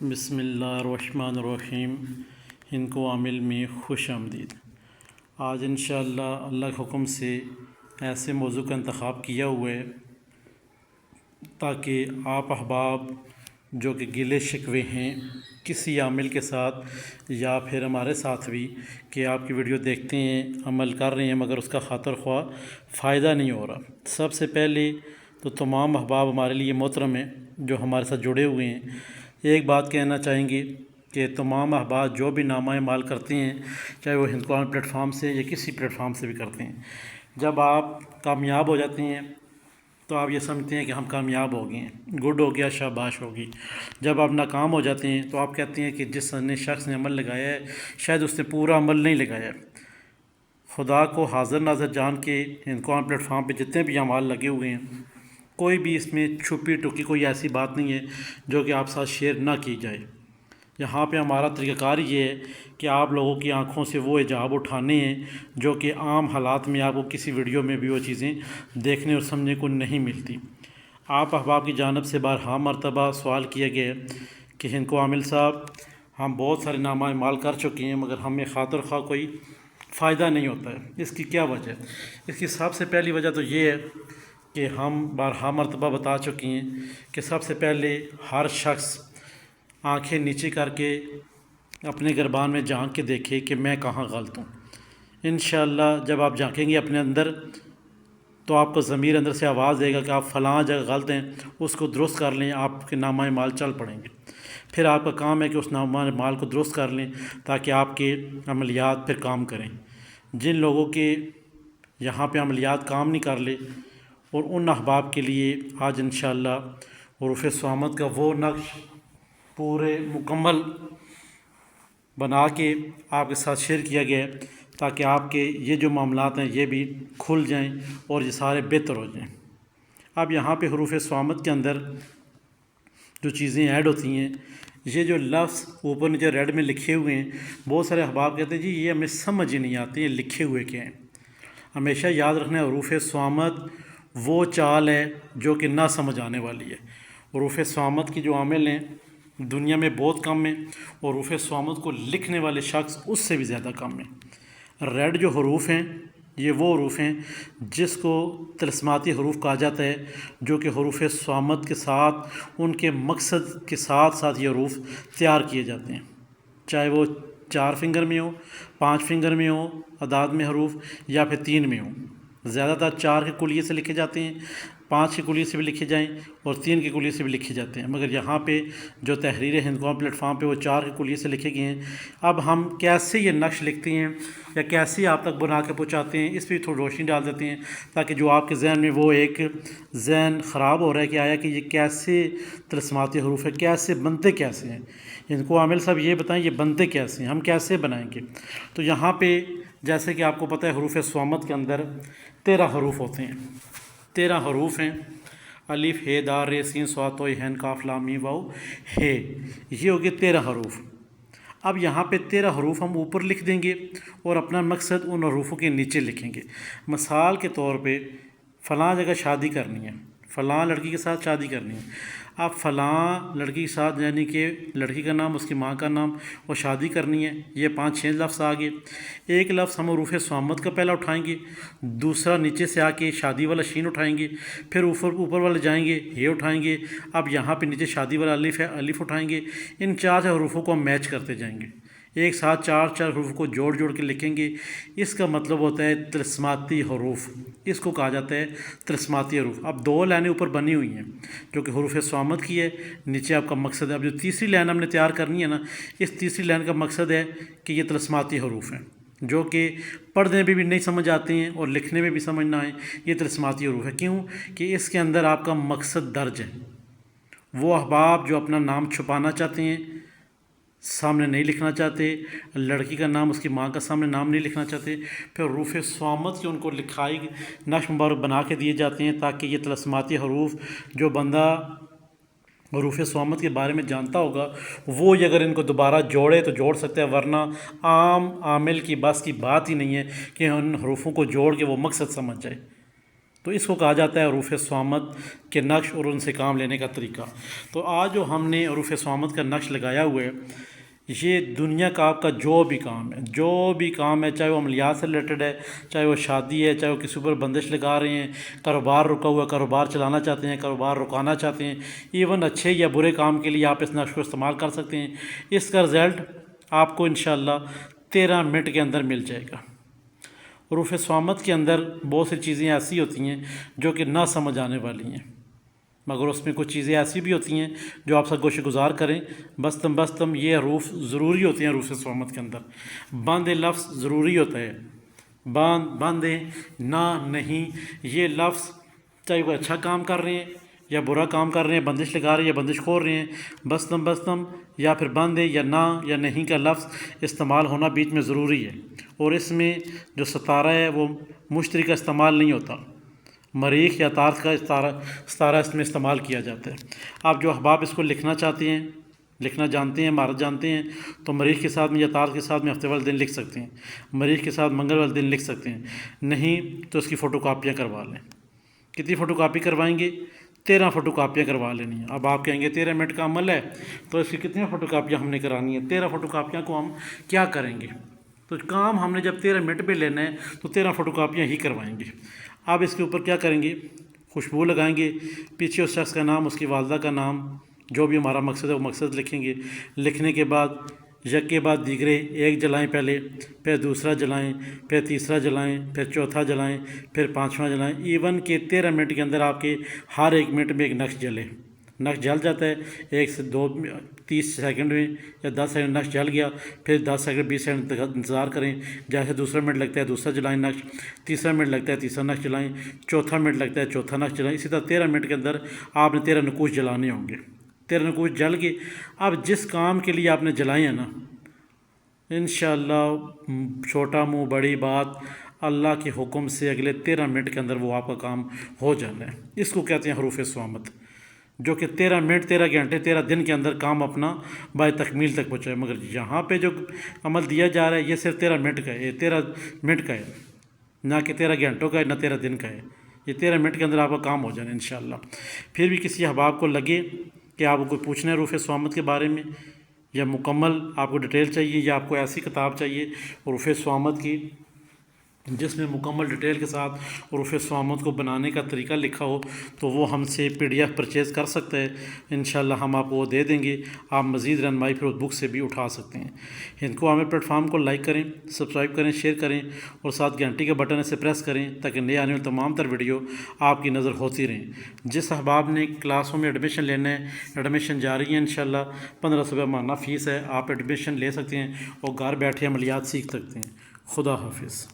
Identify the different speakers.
Speaker 1: بسم اللہ الرحمن الرحیم. ہند کو عامل میں خوش آمدید. آج انشاءاللہ اللہ کے حکم سے ایسے موضوع کا انتخاب کیا ہوا ہے تاکہ آپ احباب جو کہ گلے شکوے ہیں کسی عامل کے ساتھ یا پھر ہمارے ساتھ بھی کہ آپ کی ویڈیو دیکھتے ہیں عمل کر رہے ہیں مگر اس کا خاطر خواہ فائدہ نہیں ہو رہا. سب سے پہلے تو تمام احباب ہمارے لیے محترم ہیں جو ہمارے ساتھ جڑے ہوئے ہیں. ایک بات کہنا چاہیں گے کہ تمام احباب جو بھی نامہ اعمال کرتے ہیں چاہے وہ ہند کو عامل پلیٹ فارم سے یا کسی پلیٹ فارم سے بھی کرتے ہیں، جب آپ کامیاب ہو جاتے ہیں تو آپ یہ سمجھتے ہیں کہ ہم کامیاب ہو گئے ہیں، گڈ ہو گیا، شاباش ہوگی. جب آپ ناکام ہو جاتے ہیں تو آپ کہتے ہیں کہ جس شخص نے عمل لگایا ہے شاید اس نے پورا عمل نہیں لگایا. خدا کو حاضر ناظر جان کے ہند کو عامل پلیٹ فارم پہ جتنے بھی اعمال لگے ہوئے ہیں کوئی بھی اس میں چھپی ٹکی کوئی ایسی بات نہیں ہے جو کہ آپ ساتھ شیئر نہ کی جائے. یہاں پہ ہمارا طریقہ کار یہ ہے کہ آپ لوگوں کی آنکھوں سے وہ حجاب اٹھانے ہیں جو کہ عام حالات میں آپ کو کسی ویڈیو میں بھی وہ چیزیں دیکھنے اور سمجھنے کو نہیں ملتی. آپ احباب کی جانب سے بارہا مرتبہ سوال کیا گیا ہے کہ ہند کو عامل صاحب ہم بہت سارے نامہ اعمال کر چکے ہیں مگر ہمیں خاطر خواہ کوئی فائدہ نہیں ہوتا ہے. اس کی کیا وجہ ہے؟ اس کی سب سے پہلی وجہ تو یہ ہے کہ ہم بارہا مرتبہ بتا چکے ہیں کہ سب سے پہلے ہر شخص آنکھیں نیچے کر کے اپنے گربان میں جھانک کے دیکھے کہ میں کہاں غلط ہوں. انشاءاللہ جب آپ جھانکیں گے اپنے اندر تو آپ کو ضمیر اندر سے آواز دے گا کہ آپ فلاں جگہ غلط ہیں، اس کو درست کر لیں، آپ کے نامہ اعمال چل پڑیں گے. پھر آپ کا کام ہے کہ اس نامہ اعمال کو درست کر لیں تاکہ آپ کے عملیات پھر کام کریں. جن لوگوں کے یہاں پہ عملیات کام نہیں کر لے اور ان احباب کے لیے آج انشاءاللہ حروف صامت کا وہ نقش پورے مکمل بنا کے آپ کے ساتھ شیئر کیا گیا ہے تاکہ آپ کے یہ جو معاملات ہیں یہ بھی کھل جائیں اور یہ سارے بہتر ہو جائیں. اب یہاں پہ حروف صامت کے اندر جو چیزیں ایڈ ہوتی ہیں، یہ جو لفظ اوپر نیچے ریڈ میں لکھے ہوئے ہیں، بہت سارے احباب کہتے ہیں جی یہ ہمیں سمجھ ہی نہیں آتی، یہ لکھے ہوئے کیا ہیں. ہمیشہ یاد رکھنا ہے حروف صامت وہ چال ہے جو کہ نہ سمجھ آنے والی ہے. حروف صامت کی جو عامل ہیں دنیا میں بہت کم ہیں اور حروف صامت کو لکھنے والے شخص اس سے بھی زیادہ کم ہیں. ریڈ جو حروف ہیں یہ وہ حروف ہیں جس کو طلسماتی حروف کہا جاتا ہے جو کہ حروف صامت کے ساتھ ان کے مقصد کے ساتھ ساتھ یہ حروف تیار کیے جاتے ہیں، چاہے وہ 4 فنگر میں ہو، 5 فنگر میں ہو اعداد میں حروف یا پھر 3 میں ہو. زیادہ تر 4 کے کلیے سے لکھے جاتے ہیں، 5 کے کلیے سے بھی لکھے جائیں اور 3 کے کلیے سے بھی لکھے جاتے ہیں، مگر یہاں پہ جو تحریر ہند کو عامل پلیٹ فارم پہ وہ 4 کے کلیے سے لکھے گئے ہیں. اب ہم کیسے یہ نقش لکھتے ہیں یا کیسے آپ تک بنا کے پہنچاتے ہیں اس پہ تھوڑی روشنی ڈال دیتے ہیں تاکہ جو آپ کے ذہن میں وہ ایک ذہن خراب ہو رہا ہے کہ آیا کہ یہ کیسے طلسماتی حروف ہے، کیسے بنتے کیسے ہیں. ہند کو عامل صاحب یہ بتائیں یہ بنتے کیسے ہیں، ہم کیسے بنائیں گے؟ تو یہاں پہ جیسے کہ آپ کو پتہ ہے حروف صامت کے اندر 13 حروف ہوتے ہیں. 13 حروف ہیں، الف ہ دال ر س ص ط ح ق ل م و ہ، یہ ہو گئے 13 حروف. اب یہاں پہ 13 حروف ہم اوپر لکھ دیں گے اور اپنا مقصد ان حروفوں کے نیچے لکھیں گے. مثال کے طور پہ فلاں جگہ شادی کرنی ہے، فلاں لڑکی کے ساتھ شادی کرنی ہے. اب فلاں لڑکی کے ساتھ یعنی کہ لڑکی کا نام، اس کی ماں کا نام اور شادی کرنی ہے، یہ 5-6 لفظ آ گئے. ایک لفظ ہم حروف صامت کا پہلا اٹھائیں گے، دوسرا نیچے سے آ کے شادی والا شین اٹھائیں گے، پھر اوپر والے جائیں گے یہ اٹھائیں گے. اب یہاں پہ نیچے شادی والا الف ہے، الف اٹھائیں گے. ان 4 حروفوں کو ہم میچ کرتے جائیں گے، ایک ساتھ 4 حروف کو جوڑ کے لکھیں گے. اس کا مطلب ہوتا ہے طلسماتی حروف، اس کو کہا جاتا ہے طلسماتی حروف. اب 2 لائنیں اوپر بنی ہوئی ہیں جو کہ حروف صامت کی ہے، نیچے آپ کا مقصد ہے. اب جو تیسری لائن ہم نے تیار کرنی ہے نا، اس تیسری لائن کا مقصد ہے کہ یہ طلسماتی حروف ہیں جو کہ پڑھنے میں بھی نہیں سمجھ آتے ہیں اور لکھنے میں بھی سمجھ نہ آئیں، یہ طلسماتی حروف ہے. کیوں کہ اس کے اندر آپ کا مقصد درج ہے. وہ احباب جو اپنا نام چھپانا چاہتے ہیں، سامنے نہیں لکھنا چاہتے، لڑکی کا نام اس کی ماں کا سامنے نام نہیں لکھنا چاہتے، پھر حروف صامت کی ان کو لکھائی نقش مبارک بنا کے دیے جاتے ہیں تاکہ یہ طلسماتی حروف جو بندہ حروف صامت کے بارے میں جانتا ہوگا وہ اگر ان کو دوبارہ جوڑے تو جوڑ سکتا ہے، ورنہ عام عامل کی بس کی بات ہی نہیں ہے کہ ان حروفوں کو جوڑ کے وہ مقصد سمجھ جائے. تو اس کو کہا جاتا ہے حروف صامت کے نقش اور ان سے کام لینے کا طریقہ۔ تو آج جو ہم نے حروف صامت کا نقش لگایا ہوا ہے، یہ دنیا کا آپ کا جو بھی کام ہے، چاہے وہ عملیات سے ریلیٹڈ ہے، چاہے وہ شادی ہے، چاہے وہ کسی اوپر بندش لگا رہے ہیں، کاروبار رکا ہوا ہے، کاروبار چلانا چاہتے ہیں، کاروبار رکانا چاہتے ہیں، ایون اچھے یا برے کام کے لیے آپ اس نقش کو استعمال کر سکتے ہیں۔ اس کا رزلٹ آپ کو انشاءاللہ 13 منٹ کے اندر مل جائے گا۔ حروف صامت کے اندر بہت سی چیزیں ایسی ہوتی ہیں جو کہ نہ سمجھ آنے والی ہیں، مگر اس میں کچھ چیزیں ایسی بھی ہوتی ہیں جو آپ سب گوشہ گزار کریں۔ بستم یہ حروف ضروری ہوتے ہیں حروف صامت کے اندر۔ بند لفظ ضروری ہوتا ہے، بند نہ نہیں، یہ لفظ چاہے وہ اچھا کام کر رہے ہیں یا برا کام کر رہے ہیں، بندش لگا رہے ہیں یا بندش کھول رہے ہیں، بستم یا پھر بند یا نہ یا نہیں کا لفظ استعمال ہونا بیچ میں ضروری ہے۔ اور اس میں جو ستارہ ہے وہ مشتری کا استعمال نہیں ہوتا، مریخ یا تارک کا ستارہ اس میں استعمال کیا جاتا ہے۔ آپ جو احباب اس کو لکھنا چاہتے ہیں، لکھنا جانتے ہیں، مہارت جانتے ہیں، تو مریخ کے ساتھ میں یا تارک کے ساتھ میں ہفتے والے دن لکھ سکتے ہیں، مریخ کے ساتھ منگل والے دن لکھ سکتے ہیں، نہیں تو اس کی فوٹو کاپیاں کروا لیں۔ کتنی فوٹو کاپی کروائیں گے؟ 13 فوٹو کاپیاں کروا لینی ہیں۔ اب آپ کہیں گے 13 منٹ کا عمل ہے تو اس کی کتنی فوٹو کاپیاں ہم نے کرانی ہیں؟ 13 فوٹو کاپیاں کو ہم کیا کریں گے؟ تو کام ہم نے جب 13 منٹ پہ لینا ہے تو 13 فوٹو کاپیاں ہی کروائیں گے۔ اب اس کے اوپر کیا کریں گے؟ خوشبو لگائیں گے، پیچھے اس شخص کا نام، اس کی والدہ کا نام، جو بھی ہمارا مقصد ہے وہ مقصد لکھیں گے۔ لکھنے کے بعد یک کے بعد دیگرے ایک جلائیں، پہلے پھر دوسرا جلائیں، پھر تیسرا جلائیں، پھر چوتھا جلائیں، پھر پانچواں جلائیں، ایون کہ 13 منٹ کے اندر آپ کے ہر ایک منٹ میں ایک نقش جلے۔ نقش جل جاتا ہے 1 سے 2 30 سیکنڈ میں یا 10 سیکنڈ نقش جل گیا، پھر 10 سیکنڈ 20 سیکنڈ انتظار کریں، جیسے دوسرا منٹ لگتا ہے دوسرا جلائیں نقش، تیسرا منٹ لگتا ہے تیسرا نقش جلائیں، چوتھا منٹ لگتا ہے چوتھا نقش جلائیں۔ اسی طرح 13 منٹ کے اندر آپ نے 13 نقوش جلانے ہوں گے۔ 13 نقوش جل کے اب جس کام کے لیے آپ نے جلائے ہیں نا، انشاءاللہ چھوٹا منہ بڑی بات، اللہ کے حکم سے اگلے 13 منٹ کے اندر وہ آپ کا کام ہو جانا ہے۔ اس کو کہتے ہیں حروف صامت، جو کہ 13 منٹ 13 گھنٹے 13 دن کے اندر کام اپنا بائی تکمیل تک پہنچائے۔ مگر یہاں پہ جو عمل دیا جا رہا ہے یہ صرف 13 منٹ کا ہے، یہ 13 منٹ کا ہے، نہ کہ 13 گھنٹوں کا ہے، نہ 13 دن کا ہے۔ یہ 13 منٹ کے اندر آپ کا کام ہو جانا ہے انشاءاللہ۔ پھر بھی کسی احباب کو لگے کہ آپ کو کوئی پوچھنا ہے حروف صامت کے بارے میں، یا مکمل آپ کو ڈیٹیل چاہیے، یا آپ کو ایسی کتاب چاہیے حروف صامت کی جس میں مکمل ڈیٹیل کے ساتھ حروف صامت کو بنانے کا طریقہ لکھا ہو، تو وہ ہم سے PDF پرچیز کر سکتا ہے، انشاءاللہ ہم آپ کو وہ دے دیں گے۔ آپ مزید رہنمائی پھر اس بک سے بھی اٹھا سکتے ہیں۔ ہندکو عامر پلیٹ فارم کو لائک کریں، سبسکرائب کریں، شیئر کریں، اور ساتھ گھنٹی کے بٹن سے پریس کریں تاکہ نئے آنے والے تمام تر ویڈیو آپ کی نظر ہوتی رہیں۔ جس احباب نے کلاسوں میں ایڈمیشن لینا ہے، ایڈمیشن جاری ہے انشاءاللہ، 1500 روپے ماہانہ فیس ہے، آپ ایڈمیشن لے سکتے ہیں اور گھر بیٹھے عملیات سیکھ سکتے ہیں۔ خدا حافظ۔